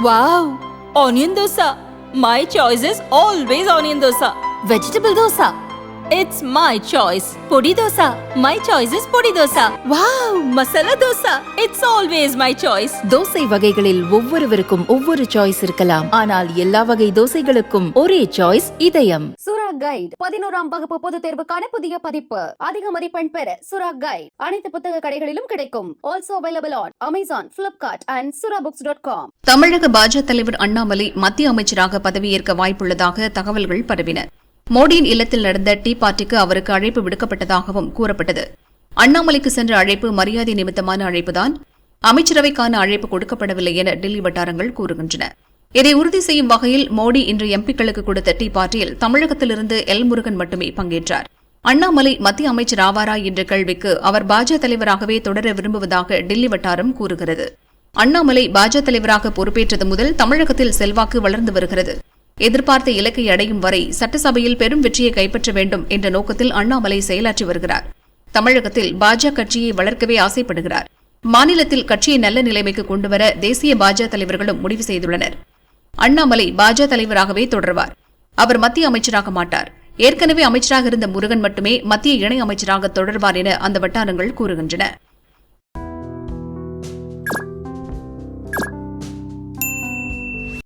Wow! Onion dosa. My choice is always onion dosa. Vegetable dosa. It's my choice. Podi dosa. My choice is podi dosa. Wow! Masala dosa. It's always my choice. Dosa வகைகளில் ஒவ்வொருவருக்கும் ஒவ்வொரு choice இருக்கலாம். ஆனால் எல்லா வகை தோசைகளுக்கும் ஒரே choice இதயம். சுரா கைட் 11ஆம் வகுப்பு பொதுத் தேர்வுக்கான புதிய பதிப்பு. அதிக மதிப்பெண் பெற சுரா கைட் அனைத்து புத்தக கடைகளிலும் கிடைக்கும். Also available on Amazon, Flipkart and surabooks.com. தமிழக பாஜக தலைவர் அண்ணாமலை மத்திய அமைச்சராக பதவியேற்க வாய்ப்புள்ளதாக தகவல்கள் பரவின. மோடியின் இல்லத்தில் நடந்த டீ பார்ட்டிக்கு அவருக்கு அழைப்பு விடுக்கப்பட்டதாகவும் கூறப்பட்டது. அண்ணாமலைக்கு சென்ற அழைப்பு மரியாதை நிமித்தமான அழைப்புதான், அமைச்சரவைக்கான அழைப்பு கொடுக்கப்படவில்லை என டெல்லி வட்டாரங்கள் கூறுகின்றன. இதை உறுதி செய்யும் வகையில் மோடி இன்று எம்பிக்களுக்கு கொடுத்த டீ பார்ட்டியில் தமிழகத்திலிருந்து எல் முருகன் மட்டுமே பங்கேற்றார். அண்ணாமலை மத்திய அமைச்சர் ஆவாரா என்ற கேள்விக்கு அவர் பாஜக தலைவராகவே தொடர விரும்புவதாக டெல்லி வட்டாரம் கூறுகிறது. அண்ணாமலை பாஜக தலைவராக பொறுப்பேற்றது முதல் தமிழகத்தில் செல்வாக்கு வளர்ந்து வருகிறது. எதிர்பார்த்த இலக்கை அடையும் வரை சட்டசபையில் பெரும் வெற்றியை கைப்பற்ற வேண்டும் என்ற நோக்கத்தில் அண்ணாமலை செயலாற்றி வருகிறார். தமிழகத்தில் பாஜக கட்சியை வளர்க்கவே ஆசைப்படுகிறார். மாநிலத்தில் கட்சியை நல்ல நிலைமைக்கு கொண்டுவர தேசிய பாஜக தலைவர்களும் முடிவு செய்துள்ளனர். அண்ணாமலை பாஜக தலைவராகவே தொடர்வார். அவர் மத்திய அமைச்சராக மாட்டார். ஏற்கனவே அமைச்சராக இருந்த முருகன் மட்டுமே மத்திய இணை அமைச்சராக தொடர்வார் என அந்த வட்டாரங்கள் கூறுகின்றன.